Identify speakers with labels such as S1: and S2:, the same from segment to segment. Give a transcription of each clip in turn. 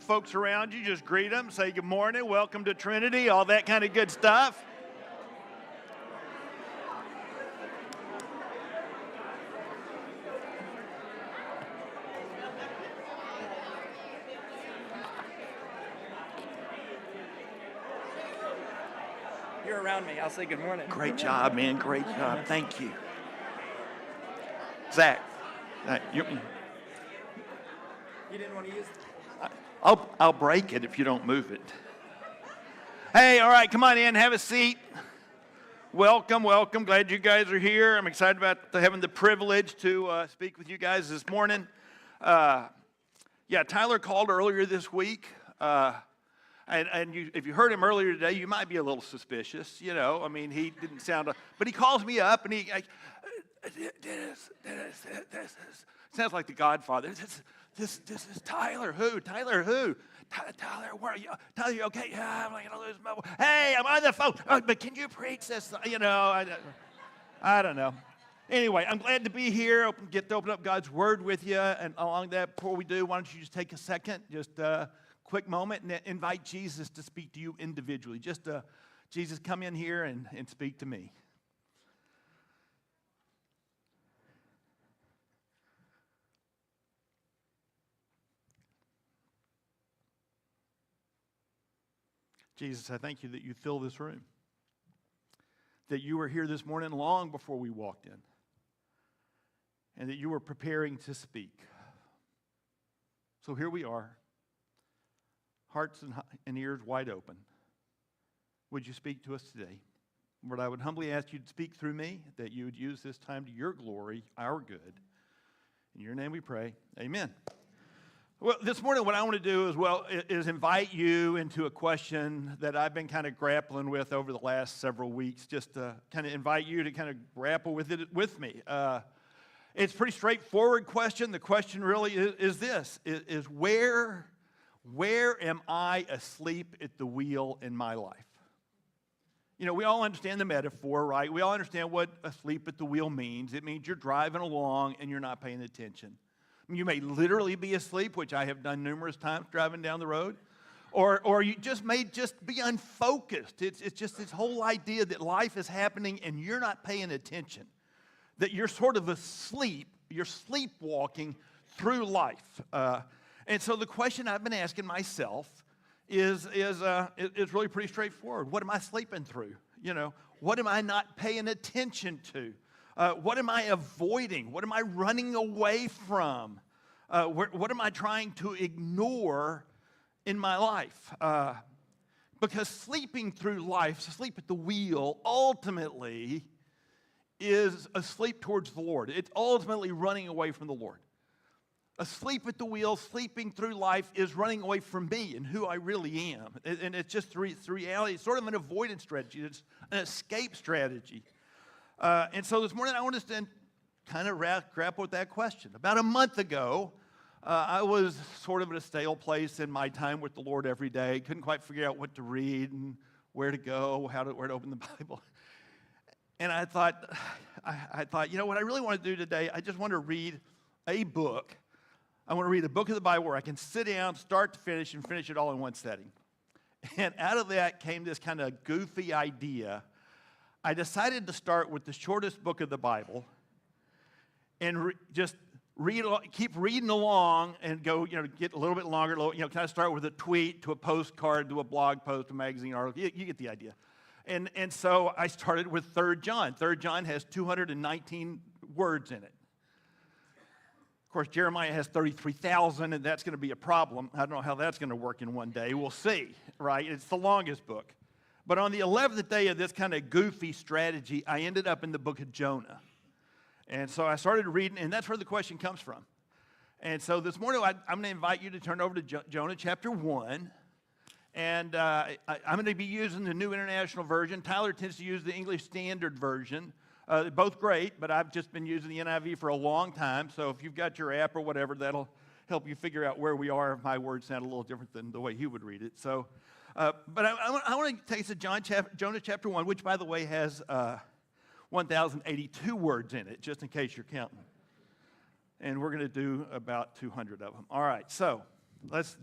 S1: folks around you, just greet them, say good morning, welcome to Trinity, all that kind of good stuff.
S2: You're around me. I'll say good morning.
S1: Great job, man. Great job. Thank you. Zach,
S2: You didn't want to use it?
S1: I'll break it if you don't move it. Hey, all right, come on in, have a seat. Welcome. Glad you guys are here. I'm excited about having the privilege to speak with you guys this morning. Tyler called earlier this week. If you heard him earlier today, you might be a little suspicious. He didn't sound, but he calls me up and he, Dennis, sounds like the Godfather. This is Tyler. Who? Tyler, where are you? Tyler, you okay? Yeah, I'm not going to lose my voice. Hey, I'm on the phone. Oh, but can you preach this? I don't know. Anyway, I'm glad to be here. Get to open up God's Word with you. And along that, before we do, why don't you just take a second, just quick moment and invite Jesus to speak to you individually. Just Jesus, come in here and speak to me. Jesus, I thank you that you fill this room, that you were here this morning long before we walked in, and that you were preparing to speak. So here we are. Hearts and ears wide open. Would you speak to us today? Lord, I would humbly ask you to speak through me, that you would use this time to your glory, our good. In your name we pray. Amen. Well, this morning what I want to do is invite you into a question that I've been kind of grappling with over the last several weeks, just to kind of invite you to kind of grapple with it with me. It's a pretty straightforward question. The question really is this, is where am I asleep at the wheel in my life? We all understand the metaphor, right? We all understand what asleep at the wheel means. It means you're driving along and you're not paying attention. You may literally be asleep, which I have done numerous times driving down the road, or you may be unfocused. It's just this whole idea that life is happening and you're not paying attention, that you're sort of asleep, you're sleepwalking through life. And so the question I've been asking myself is really pretty straightforward. What am I sleeping through? What am I not paying attention to? What am I avoiding? What am I running away from? What am I trying to ignore in my life? Because sleeping through life, sleep at the wheel, ultimately is asleep towards the Lord. It's ultimately running away from the Lord. Asleep at the wheel, sleeping through life is running away from me and who I really am. And it's just the reality. It's sort of an avoidance strategy. It's an escape strategy. And so this morning I want us to kind of grapple with that question. About a month ago, I was sort of at a stale place in my time with the Lord every day. Couldn't quite figure out what to read and where to go, where to open the Bible. And I thought, what I really want to do today, I just want to read a book. I want to read a book of the Bible where I can sit down, start to finish, and finish it all in one setting. And out of that came this kind of goofy idea. I decided to start with the shortest book of the Bible and keep reading along and go, get a little bit longer, kind of start with a tweet to a postcard to a blog post, a magazine article. You get the idea. And so I started with 3 John. 3 John has 219 words in it. Of course, Jeremiah has 33,000, and that's going to be a problem. I don't know how that's going to work in one day. We'll see, right? It's the longest book. But on the 11th day of this kind of goofy strategy, I ended up in the book of Jonah. And so I started reading, and that's where the question comes from. And so this morning, I'm going to invite you to turn over to Jonah chapter 1. And I'm going to be using the New International Version. Tyler tends to use the English Standard Version. They're both great, but I've just been using the NIV for a long time. So if you've got your app or whatever, that'll help you figure out where we are if my words sound a little different than the way he would read it. So, but I want to take us to Jonah chapter 1, which, by the way, has 1,082 words in it, just in case you're counting. And we're going to do about 200 of them. All right, so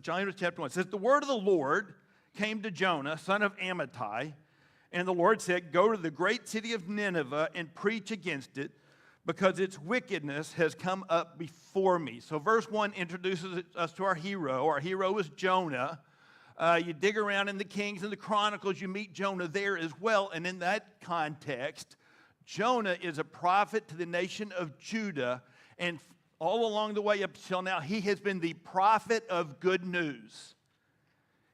S1: Jonah chapter 1. It says, the word of the Lord came to Jonah, son of Amittai, and the Lord said, go to the great city of Nineveh and preach against it, because its wickedness has come up before me. So verse 1 introduces us to our hero. Our hero is Jonah. You dig around in the Kings and the Chronicles, you meet Jonah there as well. And in that context, Jonah is a prophet to the nation of Judah. And all along the way up till now, he has been the prophet of good news.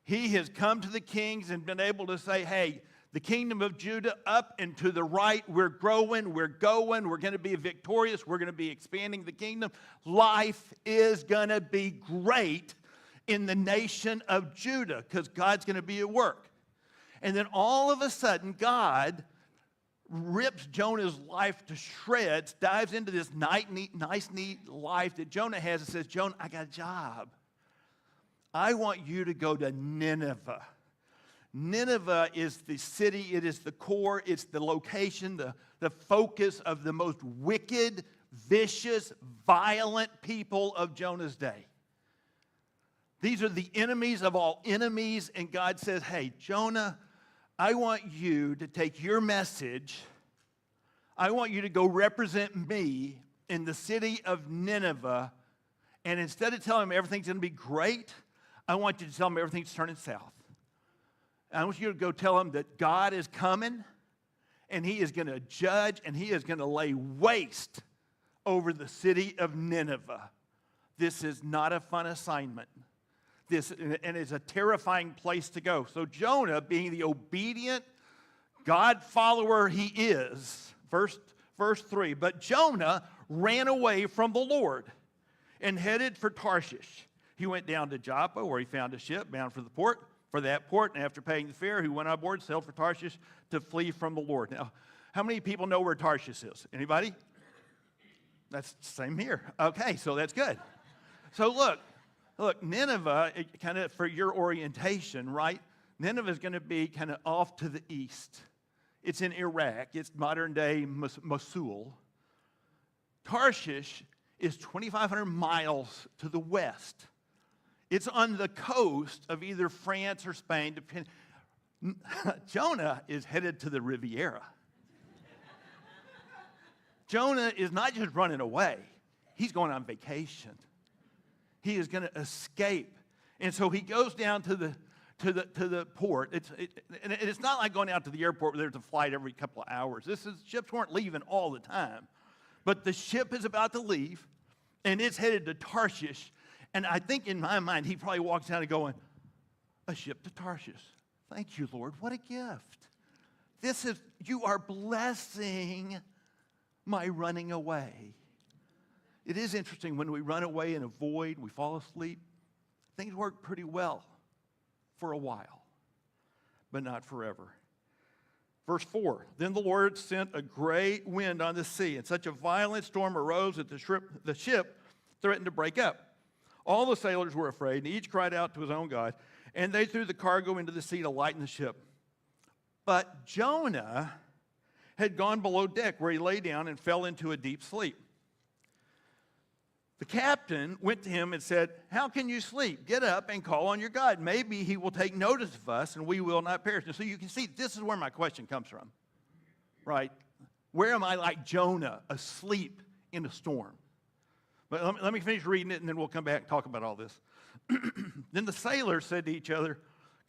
S1: He has come to the kings and been able to say, hey, the kingdom of Judah up and to the right, we're growing, we're going, we're going to be victorious, we're going to be expanding the kingdom. Life is going to be great in the nation of Judah because God's going to be at work. And then all of a sudden, God rips Jonah's life to shreds, dives into this nice, neat life that Jonah has and says, Jonah, I got a job. I want you to go to Nineveh. Nineveh is the city, it is the core, it's the location, the focus of the most wicked, vicious, violent people of Jonah's day. These are the enemies of all enemies, and God says, hey, Jonah, I want you to take your message, I want you to go represent me in the city of Nineveh, and instead of telling them everything's going to be great, I want you to tell them everything's turning south. I want you to go tell them that God is coming, and he is going to judge, and he is going to lay waste over the city of Nineveh. This is not a fun assignment. And it's a terrifying place to go. So Jonah, being the obedient God follower he is, verse 3, but Jonah ran away from the Lord and headed for Tarshish. He went down to Joppa, where he found a ship bound for that port, and after paying the fare, he went on board, sailed for Tarshish to flee from the Lord. Now, how many people know where Tarshish is? Anybody? That's the same here. Okay, so that's good. So look, Nineveh, kind of for your orientation, right? Nineveh is going to be kind of off to the east. It's in Iraq. It's modern-day Mosul. Tarshish is 2,500 miles to the west. It's on the coast of either France or Spain. Jonah is headed to the Riviera. Jonah is not just running away. He's going on vacation. He is going to escape. And so he goes down to the port. And it's not like going out to the airport where there's a flight every couple of hours. Ships weren't leaving all the time. But the ship is about to leave, and it's headed to Tarshish. And I think in my mind, he probably walks down and going, a ship to Tarshish. Thank you, Lord. What a gift. You are blessing my running away. It is interesting when we run away and avoid, we fall asleep. Things work pretty well for a while, but not forever. Verse 4, then the Lord sent a great wind on the sea, and such a violent storm arose that the ship threatened to break up. All the sailors were afraid, and each cried out to his own God, and they threw the cargo into the sea to lighten the ship. But Jonah had gone below deck, where he lay down and fell into a deep sleep. The captain went to him and said, how can you sleep? Get up and call on your God. Maybe he will take notice of us, and we will not perish. And so you can see, this is where my question comes from, right? Where am I like Jonah, asleep in a storm? But let me finish reading it, and then we'll come back and talk about all this. Then the sailors said to each other,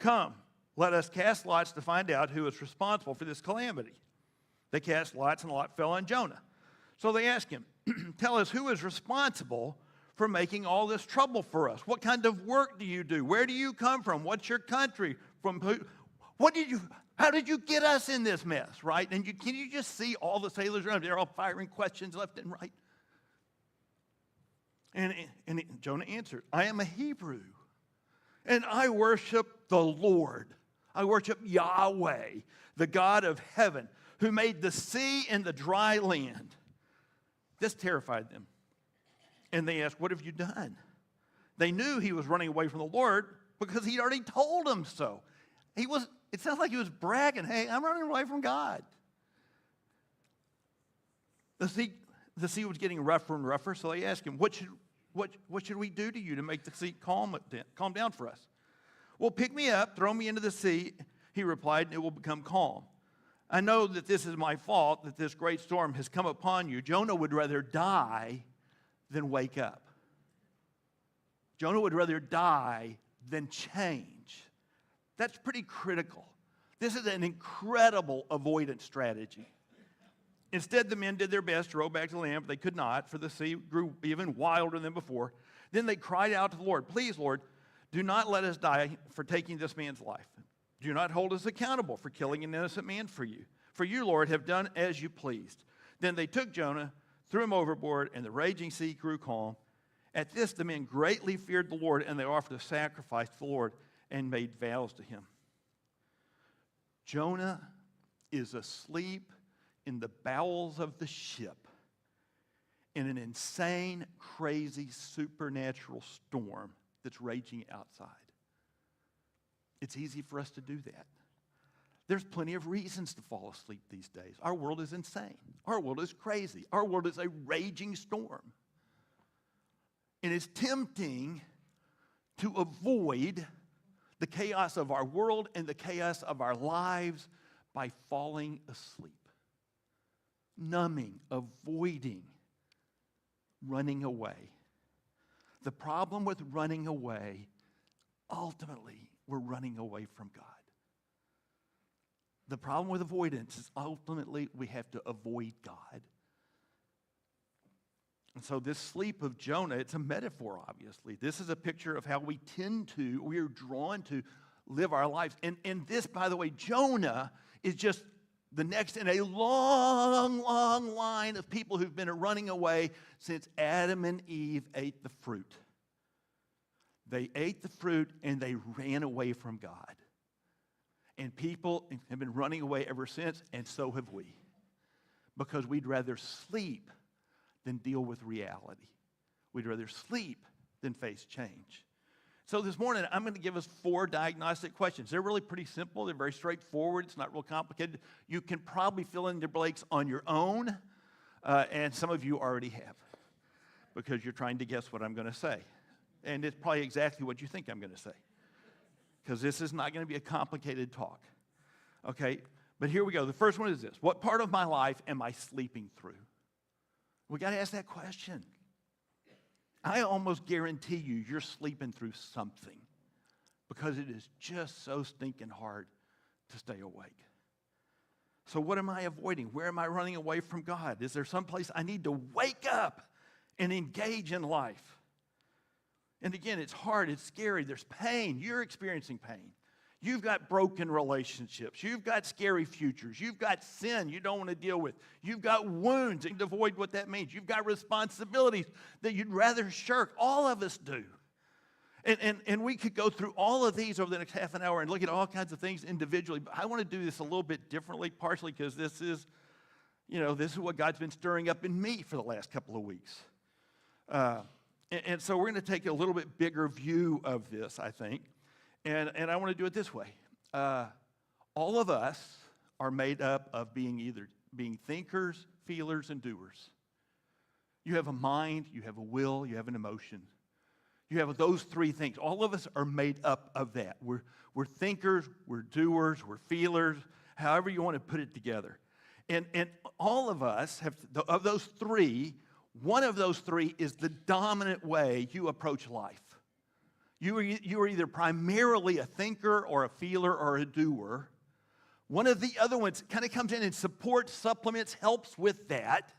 S1: come, let us cast lots to find out who is responsible for this calamity. They cast lots, and a lot fell on Jonah. So they asked him, tell us, who is responsible for making all this trouble for us? What kind of work do you do? Where do you come from? What's your country? How did you get us in this mess, right? And can you just see all the sailors around? They're all firing questions left and right. And Jonah answered, I am a Hebrew, and I worship the Lord. I worship Yahweh, the God of heaven, who made the sea and the dry land. This terrified them. And they asked, what have you done? They knew he was running away from the Lord because he'd already told them so. It sounds like he was bragging, hey, I'm running away from God. The sea was getting rougher and rougher, so they asked him, what What should we do to you to make the sea calm down for us? Well, pick me up, throw me into the sea, he replied, and it will become calm. I know that this is my fault, that this great storm has come upon you. Jonah would rather die than wake up. Jonah would rather die than change. That's pretty critical. This is an incredible avoidance strategy. Instead, the men did their best to row back to the land, but they could not, for the sea grew even wilder than before. Then they cried out to the Lord, "Please, Lord, do not let us die for taking this man's life. Do not hold us accountable for killing an innocent man for you. For you, Lord, have done as you pleased." Then they took Jonah, threw him overboard, and the raging sea grew calm. At this, the men greatly feared the Lord, and they offered a sacrifice to the Lord and made vows to him. Jonah is asleep in the bowels of the ship in an insane, crazy, supernatural storm that's raging outside. It's easy for us to do that. There's plenty of reasons to fall asleep these days. Our world is insane. Our world is crazy. Our world is a raging storm. And it's tempting to avoid the chaos of our world and the chaos of our lives by falling asleep. Numbing, avoiding, running away. The problem with running away, ultimately, we're running away from God. The problem with avoidance is ultimately we have to avoid God. And so this sleep of Jonah, it's a metaphor, obviously. This is a picture of how we are drawn to live our lives. And this, by the way, Jonah is just the next in a long, long line of people who've been running away since Adam and Eve ate the fruit. They ate the fruit and they ran away from God. And people have been running away ever since, and so have we. Because we'd rather sleep than deal with reality. We'd rather sleep than face change. So this morning, I'm going to give us 4 diagnostic questions. They're really pretty simple. They're very straightforward. It's not real complicated. You can probably fill in the blanks on your own, and some of you already have, because you're trying to guess what I'm going to say. And it's probably exactly what you think I'm going to say, because this is not going to be a complicated talk. Okay, but here we go. The first one is this. What part of my life am I sleeping through? We got to ask that question. I almost guarantee you're sleeping through something, because it is just so stinking hard to stay awake. So what am I avoiding? Where am I running away from God? Is there some place I need to wake up and engage in life? And again, it's hard, it's scary, there's pain. You're experiencing pain. You've got broken relationships. You've got scary futures. You've got sin you don't want to deal with. You've got wounds and avoid what that means. You've got responsibilities that you'd rather shirk. All of us do. And we could go through all of these over the next half an hour and look at all kinds of things individually. But I want to do this a little bit differently, partially because this is what God's been stirring up in me for the last couple of weeks. And so we're going to take a little bit bigger view of this, I think. And I want to do it this way. All of us are made up of being thinkers, feelers, and doers. You have a mind, you have a will, you have an emotion. You have those 3 things. All of us are made up of that. We're thinkers, we're doers, we're feelers, however you want to put it together. And all of us have, of those 3, one of those 3 is the dominant way you approach life. You are either primarily a thinker or a feeler or a doer. One of the other ones kind of comes in and supports, supplements, helps with that.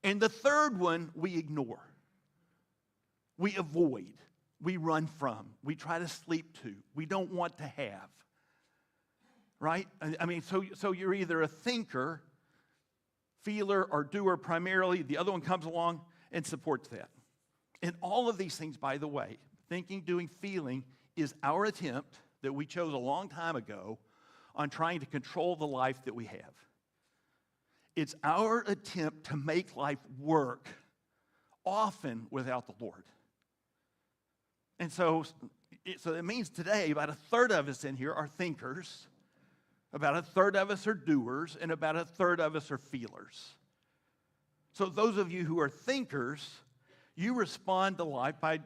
S1: And the third one we ignore. We avoid. We run from. We try to sleep to. We don't want to have. Right? I mean, so you're either a thinker, feeler, or doer primarily. The other one comes along and supports that. And all of these things, by the way, thinking, doing, feeling, is our attempt that we chose a long time ago on trying to control the life that we have. It's our attempt to make life work, often without the Lord. And so it means today about 1/3 of us in here are thinkers, about 1/3 of us are doers, and about 1/3 of us are feelers. So those of you who are thinkers, You respond to life by,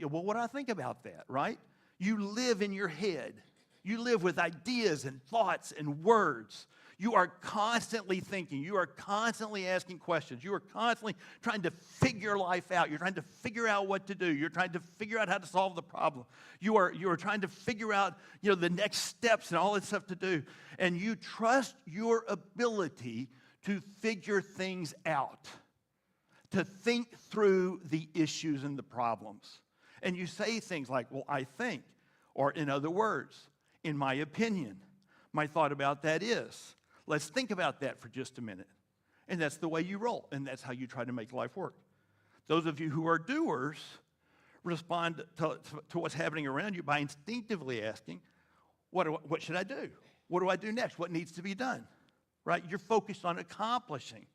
S1: well, what do I think about that, right? You live in your head. You live with ideas and thoughts and words. You are constantly thinking. You are constantly asking questions. You are constantly trying to figure life out. You're trying to figure out what to do. You're trying to figure out how to solve the problem. You are trying to figure out, the next steps and all that stuff to do. And you trust your ability to figure things out, to think through the issues and the problems. And you say things like, well, I think, or in other words, in my opinion, my thought about that is. Let's think about that for just a minute. And that's the way you roll, and that's how you try to make life work. Those of you who are doers respond to what's happening around you by instinctively asking, what should I do? What do I do next? What needs to be done? Right? You're focused on accomplishing.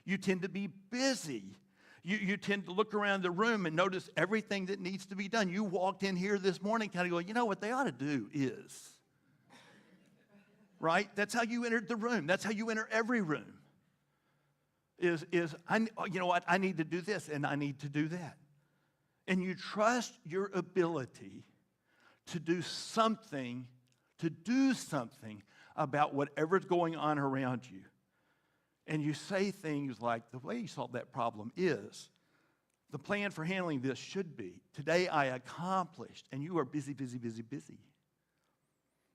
S1: You tend to be busy. You tend to look around the room and notice everything that needs to be done. You walked in here this morning kind of going, what they ought to do is. Right? That's how you entered the room. That's how you enter every room. You know what? I need to do this and I need to do that. And you trust your ability to do something about whatever's going on around you. And you say things like, the way you solve that problem is, the plan for handling this should be, today I accomplished, and you are busy, busy, busy, busy.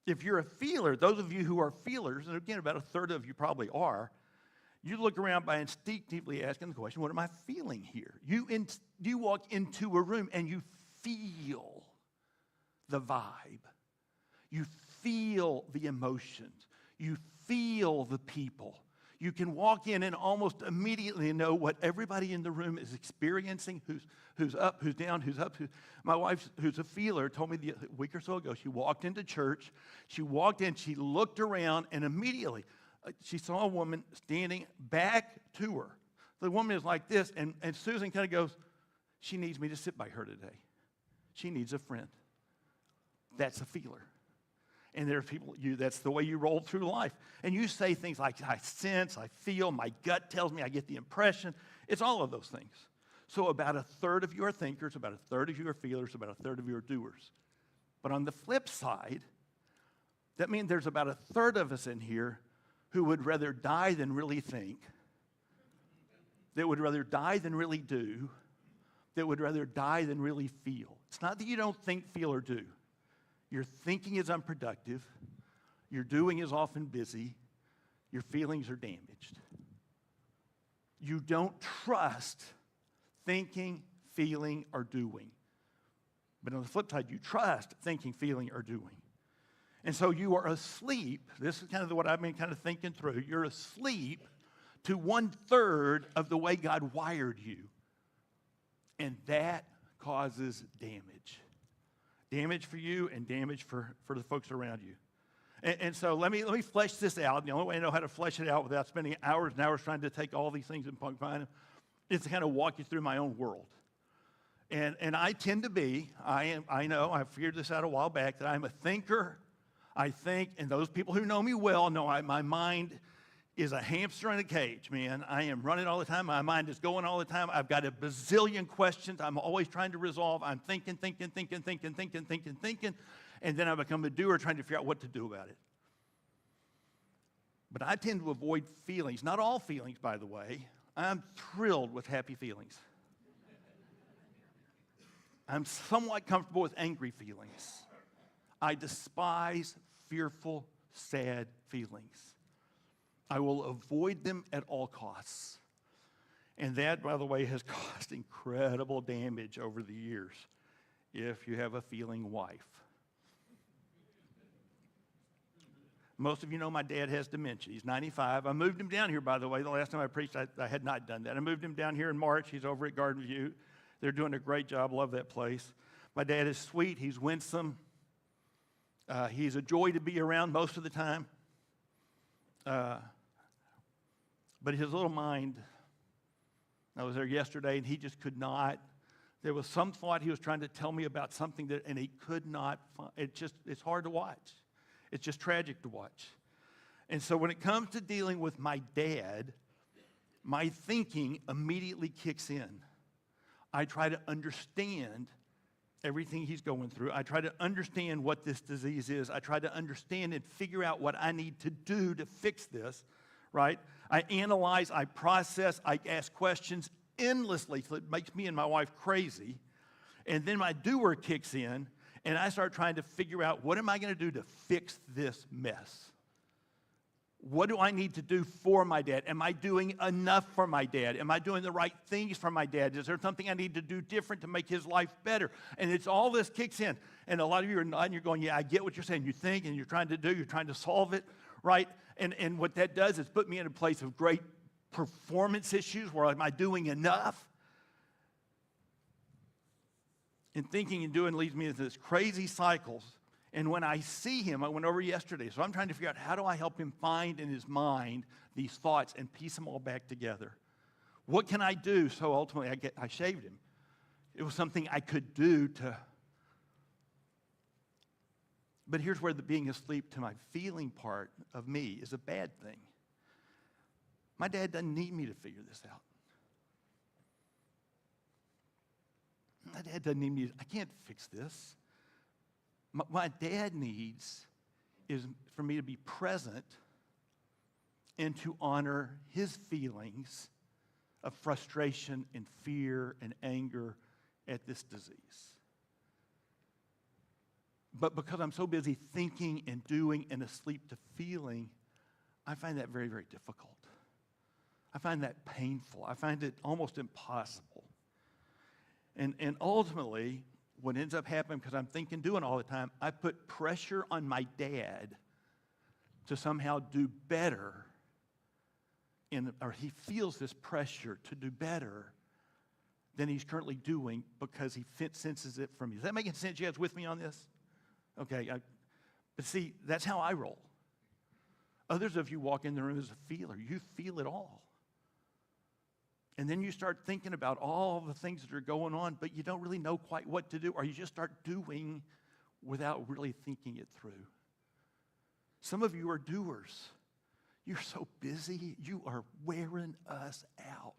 S1: If you're a feeler, those of you who are feelers, and again, about a third of you probably are, you look around by instinctively asking the question, what am I feeling here? You walk into a room and you feel the vibe. You feel the emotions. You feel the people. You can walk in and almost immediately know what everybody in the room is experiencing, who's up, who's down, who's up. My wife, who's a feeler, told me a week or so ago, she walked into church, she walked in, she looked around, and immediately she saw a woman standing back to her. The woman is like this, and Susan kind of goes, she needs me to sit by her today. She needs a friend. That's a feeler. And there are people, that's the way you roll through life. And you say things like, I sense, I feel, my gut tells me, I get the impression. It's all of those things. So about a third of you are thinkers, about a third of you are feelers, about a third of you are doers. But on the flip side, that means there's about a third of us in here who would rather die than really think, that would rather die than really do, that would rather die than really feel. It's not that you don't think, feel, or do. Your thinking is unproductive. Your doing is often busy. Your feelings are damaged. You don't trust thinking, feeling, or doing. But on the flip side, you trust thinking, feeling, or doing. And so you are asleep. This is kind of what I've been kind of thinking through. You're asleep to 1/3 of the way God wired you. And that causes damage. Damage for you and damage for the folks around you. And so let me flesh this out. The only way I know how to flesh it out without spending hours and hours trying to take all these things and find them is to kind of walk you through my own world. And I tend to be, I know, I figured this out a while back, that I'm a thinker. I think, and those people who know me well know my mind is a hamster in a cage, man. I am running all the time. My mind is going all the time. I've got a bazillion questions I'm always trying to resolve. I'm thinking. And then I become a doer trying to figure out what to do about it. But I tend to avoid feelings. Not all feelings, by the way. I'm thrilled with happy feelings. I'm somewhat comfortable with angry feelings. I despise fearful, sad feelings. I will avoid them at all costs. And that, by the way, has caused incredible damage over the years if you have a feeling wife. Most of you know my dad has dementia. He's 95. I moved him down here, by the way. The last time I preached, I had not done that. I moved him down here in March. He's over at Garden View. They're doing a great job. Love that place. My dad is sweet. He's winsome. He's a joy to be around most of the time. But his little mind, I was there yesterday, and he just could not. There was some thought he was trying to tell me about something and he could not find. It's hard to watch. It's just tragic to watch. And so when it comes to dealing with my dad, my thinking immediately kicks in. I try to understand everything he's going through. I try to understand what this disease is. I try to understand and figure out what I need to do to fix this, right? I analyze, I process, I ask questions endlessly so it makes me and my wife crazy. And then my doer kicks in, and I start trying to figure out, what am I going to do to fix this mess? What do I need to do for my dad? Am I doing enough for my dad? Am I doing the right things for my dad? Is there something I need to do different to make his life better? And it's all this kicks in. And a lot of you are nodding, you're going, yeah, I get what you're saying. You think and you're trying to solve it, right? And what that does is put me in a place of great performance issues where am I doing enough? And thinking and doing leads me into this crazy cycles. And when I see him, I went over yesterday, so I'm trying to figure out how do I help him find in his mind these thoughts and piece them all back together. What can I do? So ultimately, I shaved him. It was something I could do to. But here's where the being asleep to my feeling part of me is a bad thing. My dad doesn't need me to figure this out. My dad doesn't need me. I can't fix this. My dad needs is for me to be present and to honor his feelings of frustration and fear and anger at this disease. But because I'm so busy thinking and doing and asleep to feeling, I find that very, very difficult. I find that painful. I find it almost impossible. And ultimately, what ends up happening, because I'm thinking, doing all the time, I put pressure on my dad to somehow do better, or he feels this pressure to do better than he's currently doing because he senses it from me. Is that making sense? You guys with me on this? Okay. But see, that's how I roll. Others of you walk in the room as a feeler. You feel it all. And then you start thinking about all the things that are going on, but you don't really know quite what to do, or you just start doing without really thinking it through. Some of you are doers. You're so busy, you are wearing us out.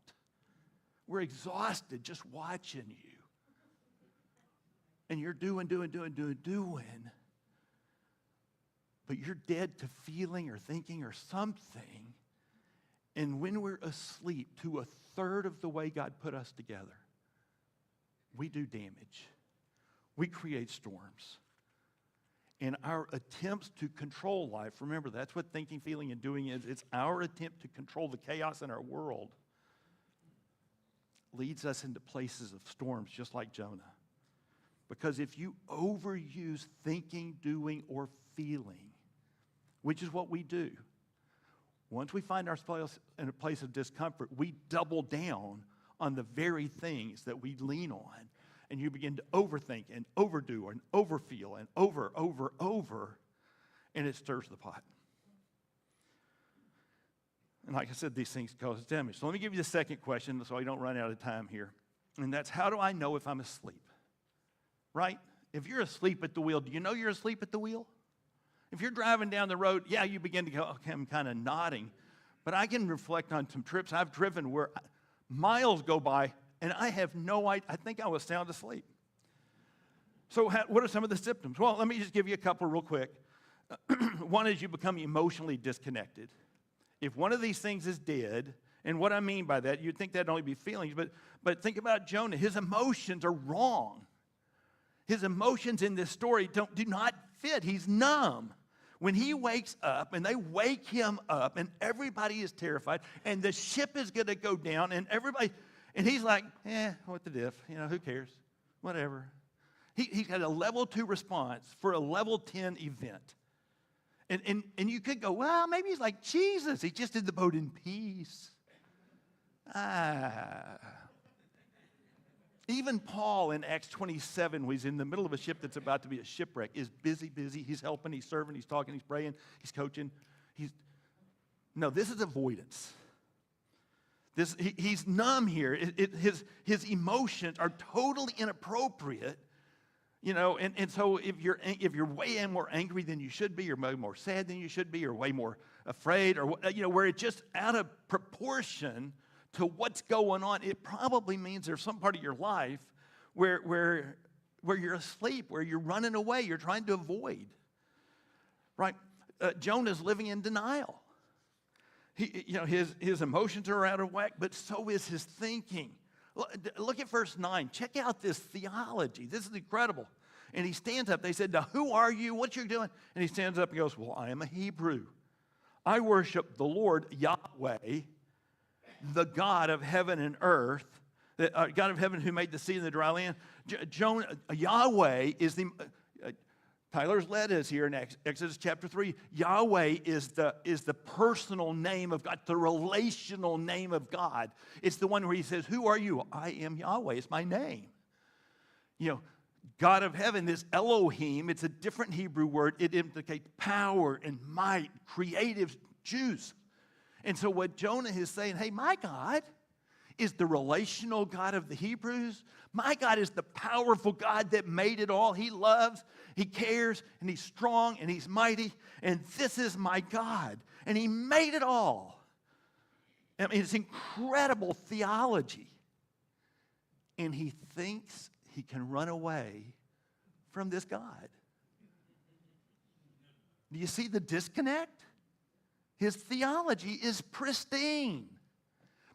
S1: We're exhausted just watching you. And you're doing. But you're dead to feeling or thinking or something. And when we're asleep to a third of the way God put us together, we do damage. We create storms. And our attempts to control life, remember, that's what thinking, feeling, and doing is. It's our attempt to control the chaos in our world leads us into places of storms, just like Jonah. Because if you overuse thinking, doing, or feeling, which is what we do, once we find ourselves in a place of discomfort, we double down on the very things that we lean on. And you begin to overthink and overdo and overfeel and over. And it stirs the pot. And like I said, these things cause damage. So let me give you the second question so I don't run out of time here. And that's, how do I know if I'm asleep? Right? If you're asleep at the wheel, do you know you're asleep at the wheel? If you're driving down the road, yeah, you begin to go, okay, I'm kind of nodding. But I can reflect on some trips I've driven where miles go by and I have no idea. I think I was sound asleep. So what are some of the symptoms? Well, let me just give you a couple real quick. One is you become emotionally disconnected. If one of these things is dead, and what I mean by that, you'd think that'd only be feelings, but think about Jonah. His emotions are wrong. His emotions in this story do not fit. He's numb. When he wakes up and they wake him up and everybody is terrified and the ship is going to go down and he's like, what the diff? Who cares? Whatever. He's got a level 2 response for a level 10 event. And you could go, well, maybe he's like Jesus. He's just in the boat in peace. Even Paul in Acts 27, when he's in the middle of a ship that's about to be a shipwreck, is busy. He's helping, he's serving, he's talking, he's praying, he's coaching. No, this is avoidance. He's numb here. His emotions are totally inappropriate. And so if you're way more angry than you should be, or way more sad than you should be, or way more afraid, or where it's just out of proportion to what's going on, it probably means there's some part of your life where you're asleep, where you're running away, you're trying to avoid. Right? Jonah's living in denial. His emotions are out of whack, but so is his thinking. Look at verse 9. Check out this theology. This is incredible. And he stands up. They said, now who are you? What you're doing? And he stands up and goes, well, I am a Hebrew. I worship the Lord Yahweh, the God of heaven and earth, the God of heaven who made the sea and the dry land. Yahweh is the... Tyler's led us here in Exodus chapter 3. Yahweh is the personal name of God, the relational name of God. It's the one where he says, who are you? I am Yahweh. It's my name. God of heaven, this Elohim, it's a different Hebrew word. It implicates power and might, creative juice. And so what Jonah is saying, hey, my God is the relational God of the Hebrews. My God is the powerful God that made it all. He loves, he cares, and he's strong, and he's mighty. And this is my God. And he made it all. I mean, it's incredible theology. And he thinks he can run away from this God. Do you see the disconnect? His theology is pristine,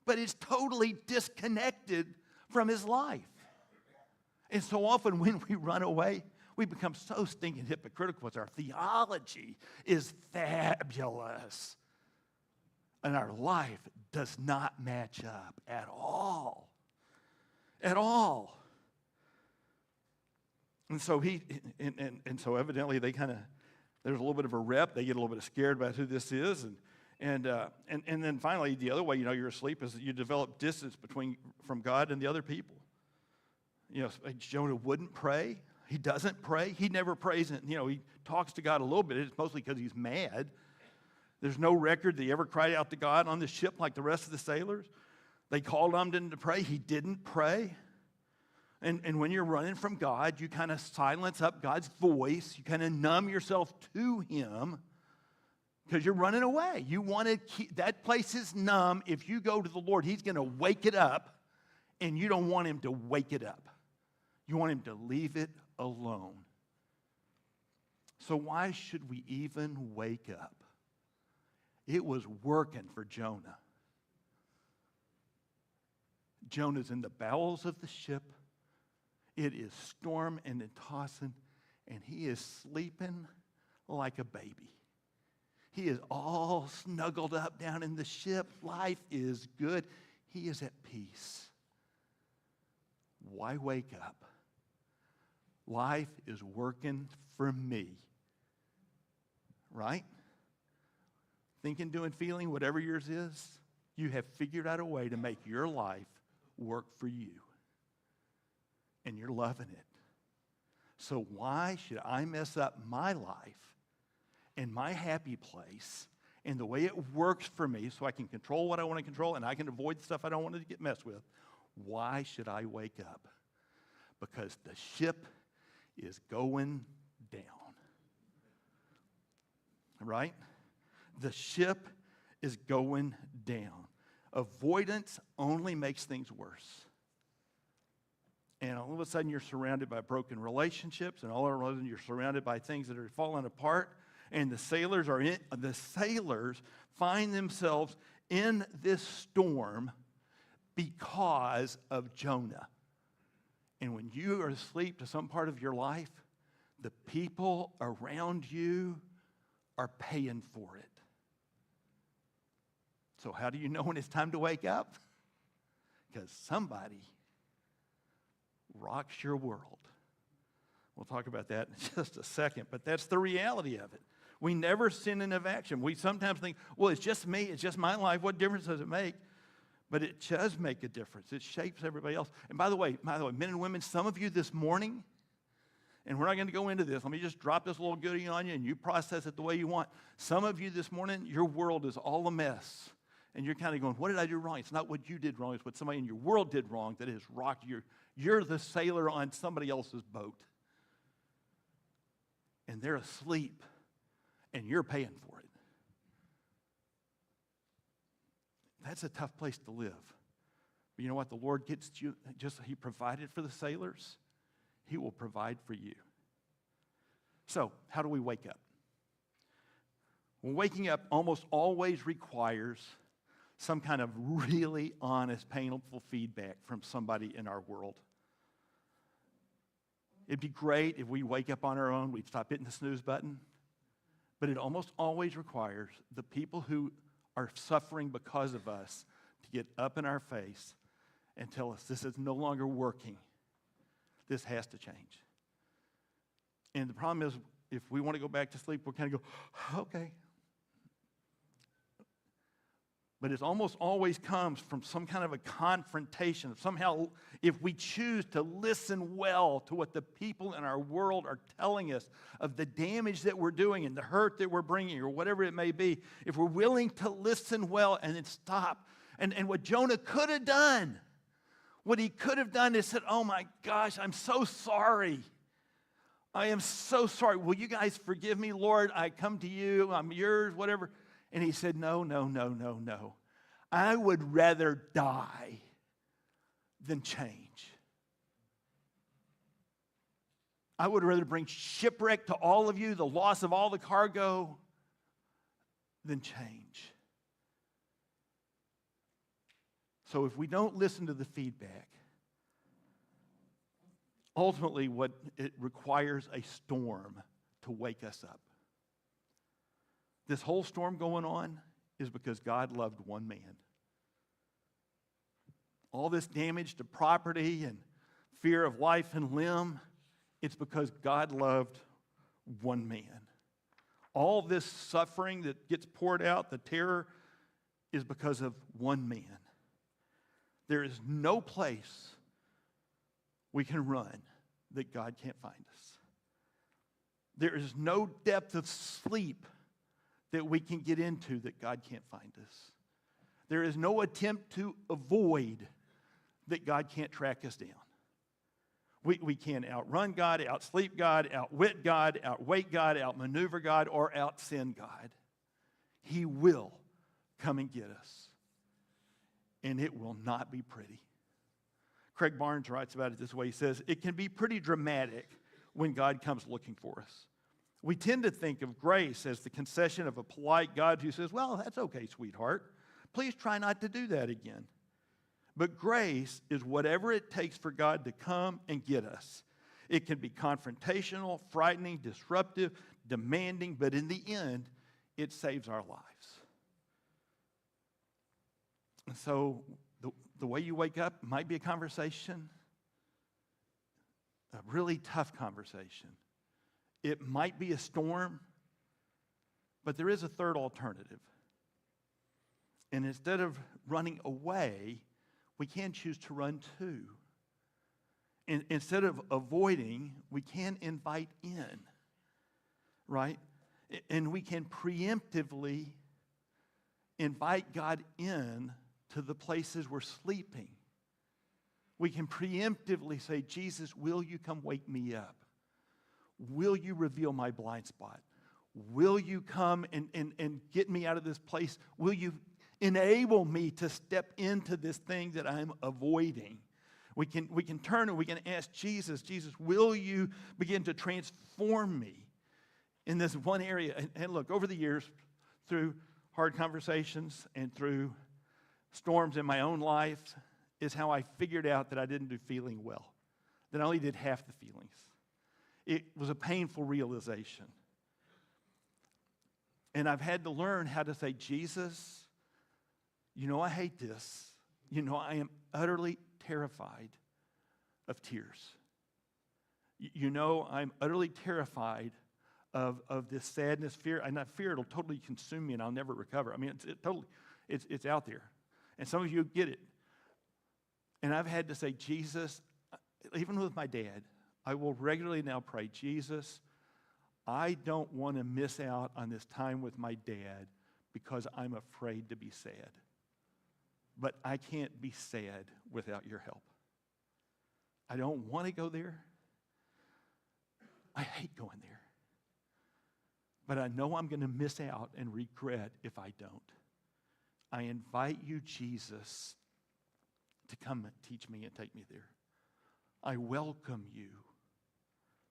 S1: but it's totally disconnected from his life. And so often when we run away, we become so stinking hypocritical because our theology is fabulous. And our life does not match up at all. At all. And so so evidently they there's a little bit of a rep. They get a little bit scared about who this is. And then finally, the other way you're asleep is that you develop distance from God and the other people. Jonah wouldn't pray. He doesn't pray. He never prays. And, he talks to God a little bit. It's mostly because he's mad. There's no record that he ever cried out to God on the ship like the rest of the sailors. They called on him to pray. He didn't pray. And when you're running from God, you kind of silence up God's voice. You kind of numb yourself to him because you're running away. You want to keep, that place is numb. If you go to the Lord, he's going to wake it up, and you don't want him to wake it up. You want him to leave it alone. So why should we even wake up? It was working for Jonah. Jonah's in the bowels of the ship. It is storm and tossing, and he is sleeping like a baby. He is all snuggled up down in the ship. Life is good. He is at peace. Why wake up? Life is working for me. Right? Thinking, doing, feeling, whatever yours is, you have figured out a way to make your life work for you. And you're loving it. So why should I mess up my life and my happy place and the way it works for me so I can control what I want to control and I can avoid stuff I don't want to get messed with? Why should I wake up? Because the ship is going down. Right? The ship is going down. Avoidance only makes things worse. And all of a sudden you're surrounded by broken relationships, and all of a sudden you're surrounded by things that are falling apart. And the sailors find themselves in this storm because of Jonah. And when you are asleep to some part of your life, the people around you are paying for it. So how do you know when it's time to wake up? Because somebody rocks your world. We'll talk about that in just a second, but that's the reality of it. We never sin in a vacuum. We sometimes think, well, it's just me, it's just my life. What difference does it make? But it does make a difference. It shapes everybody else. And by the way, men and women, some of you this morning, and we're not going to go into this. Let me just drop this little goodie on you, and you process it the way you want. Some of you this morning, your world is all a mess. And you're kind of going, what did I do wrong? It's not what you did wrong. It's what somebody in your world did wrong that has rocked your... You're the sailor on somebody else's boat. And they're asleep. And you're paying for it. That's a tough place to live. But you know what? The Lord gets you, just He provided for the sailors, He will provide for you. So, how do we wake up? Well, waking up almost always requires some kind of really honest, painful feedback from somebody in our world. It'd be great if we wake up on our own, we'd stop hitting the snooze button. But it almost always requires the people who are suffering because of us to get up in our face and tell us this is no longer working. This has to change. And the problem is, if we want to go back to sleep, we'll kind of go, okay. But it almost always comes from some kind of a confrontation. Somehow, if we choose to listen well to what the people in our world are telling us of the damage that we're doing and the hurt that we're bringing or whatever it may be, if we're willing to listen well and then stop. And what Jonah could have done, what he could have done is said, oh my gosh, I'm so sorry. I am so sorry. Will you guys forgive me, Lord? I come to you. I'm yours, whatever. And he said, no. I would rather die than change. I would rather bring shipwreck to all of you, the loss of all the cargo, than change. So if we don't listen to the feedback, ultimately what it requires a storm to wake us up. This whole storm going on is because God loved one man. All this damage to property and fear of life and limb, it's because God loved one man. All this suffering that gets poured out, the terror, is because of one man. There is no place we can run that God can't find us. There is no depth of sleep that we can get into that God can't find us. There is no attempt to avoid that God can't track us down. We can't outrun God, outsleep God, outwit God, outweight God, outmaneuver God, or outsin God. He will come and get us. And it will not be pretty. Craig Barnes writes about it this way. He says, it can be pretty dramatic when God comes looking for us. We tend to think of grace as the concession of a polite God who says, well, that's okay, sweetheart. Please try not to do that again. But grace is whatever it takes for God to come and get us. It can be confrontational, frightening, disruptive, demanding, but in the end, it saves our lives. And so the way you wake up might be a conversation, a really tough conversation. It might be a storm, but there is a third alternative. And instead of running away, we can choose to run to. And instead of avoiding, we can invite in, right? And we can preemptively invite God in to the places we're sleeping. We can preemptively say, Jesus, will you come wake me up? Will you reveal my blind spot? Will you come and get me out of this place? Will you enable me to step into this thing that I'm avoiding? We can turn and we can ask Jesus, will you begin to transform me in this one area? And look, over the years, through hard conversations and through storms in my own life, is how I figured out that I didn't do feeling well, that I only did half the feelings. It was a painful realization. And I've had to learn how to say, Jesus, you know I hate this. You know I am utterly terrified of tears. You know I'm utterly terrified of this sadness, fear. And that fear, it'll totally consume me and I'll never recover. I mean, it's out there. And some of you get it. And I've had to say, Jesus, even with my dad, I will regularly now pray, Jesus, I don't want to miss out on this time with my dad because I'm afraid to be sad. But I can't be sad without your help. I don't want to go there. I hate going there. But I know I'm going to miss out and regret if I don't. I invite you, Jesus, to come and teach me and take me there. I welcome you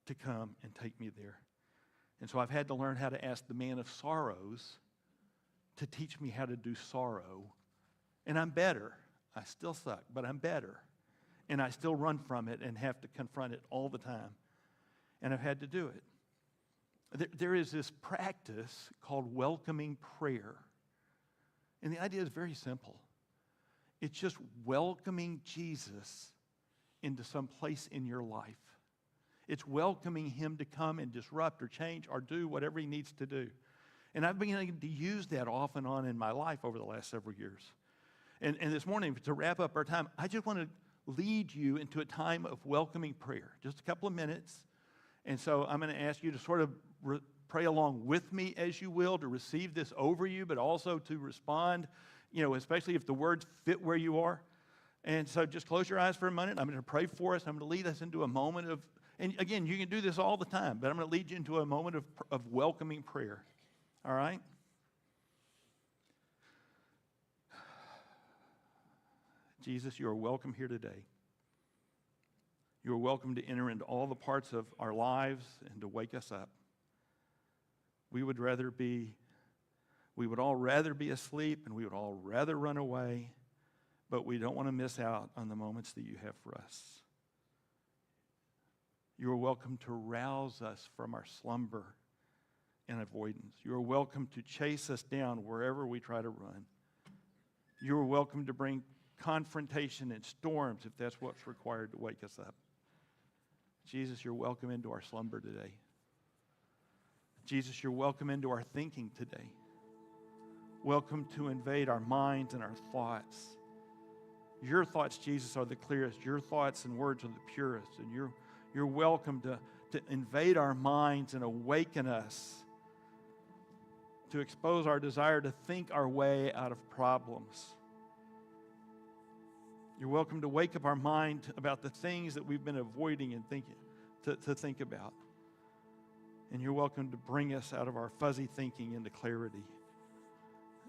S1: to come and take me there. And so I've had to learn how to ask the man of sorrows to teach me how to do sorrow. And I'm better. I still suck, but I'm better. And I still run from it and have to confront it all the time. And I've had to do it. There is this practice called welcoming prayer. And the idea is very simple. It's just welcoming Jesus into some place in your life. It's welcoming him to come and disrupt or change or do whatever he needs to do. And I've been able to use that off and on in my life over the last several years. And this morning, to wrap up our time, I just want to lead you into a time of welcoming prayer. Just a couple of minutes. And so I'm going to ask you to sort of pray along with me as you will, to receive this over you, but also to respond, especially if the words fit where you are. And so just close your eyes for a minute. I'm going to pray for us. I'm going to lead us into a moment of, and again, you can do this all the time, but I'm going to lead you into a moment of welcoming prayer. All right? Jesus, you are welcome here today. You are welcome to enter into all the parts of our lives and to wake us up. We would all rather be asleep, and we would all rather run away, but we don't want to miss out on the moments that you have for us. You are welcome to rouse us from our slumber and avoidance. You are welcome to chase us down wherever we try to run. You are welcome to bring confrontation and storms if that's what's required to wake us up. Jesus, you're welcome into our slumber today. Jesus, you're welcome into our thinking today. Welcome to invade our minds and our thoughts. Your thoughts, Jesus, are the clearest. Your thoughts and words are the purest. And you're welcome to invade our minds and awaken us, to expose our desire to think our way out of problems. You're welcome to wake up our mind about the things that we've been avoiding and to think about. And you're welcome to bring us out of our fuzzy thinking into clarity.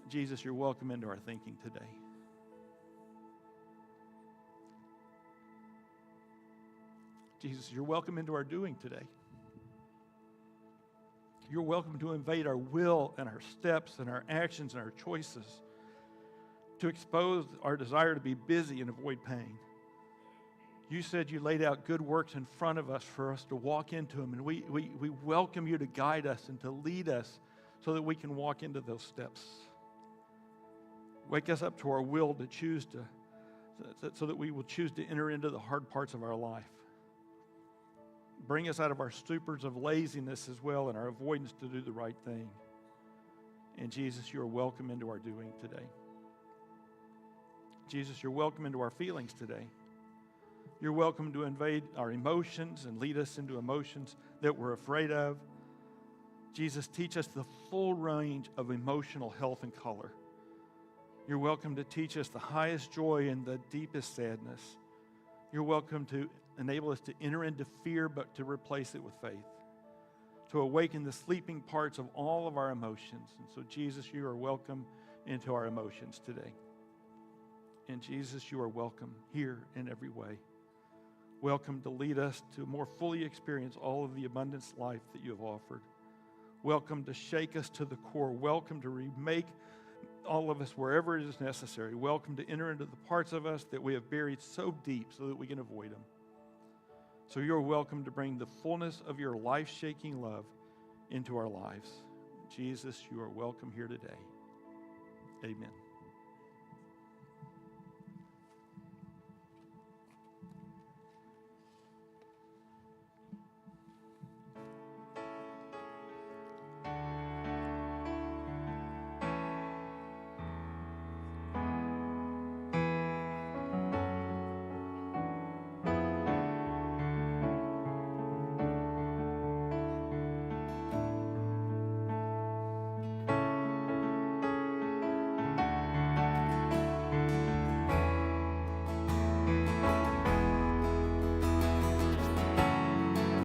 S1: Jesus, you're welcome into our thinking today. Jesus, you're welcome into our doing today. You're welcome to invade our will and our steps and our actions and our choices, to expose our desire to be busy and avoid pain. You said you laid out good works in front of us for us to walk into them, and we welcome you to guide us and to lead us so that we can walk into those steps. Wake us up to our will to choose so that we will choose to enter into the hard parts of our life. Bring us out of our stupors of laziness as well and our avoidance to do the right thing. And Jesus, you are welcome into our doing today. Jesus, you're welcome into our feelings today. You're welcome to invade our emotions and lead us into emotions that we're afraid of. Jesus, teach us the full range of emotional health and color. You're welcome to teach us the highest joy and the deepest sadness. You're welcome to enable us to enter into fear, but to replace it with faith, to awaken the sleeping parts of all of our emotions. And so, Jesus, you are welcome into our emotions today. And Jesus, you are welcome here in every way. Welcome to lead us to more fully experience all of the abundance life that you have offered. Welcome to shake us to the core. Welcome to remake all of us wherever it is necessary. Welcome to enter into the parts of us that we have buried so deep so that we can avoid them. So you're welcome to bring the fullness of your life-shaking love into our lives. Jesus, you are welcome here today. Amen.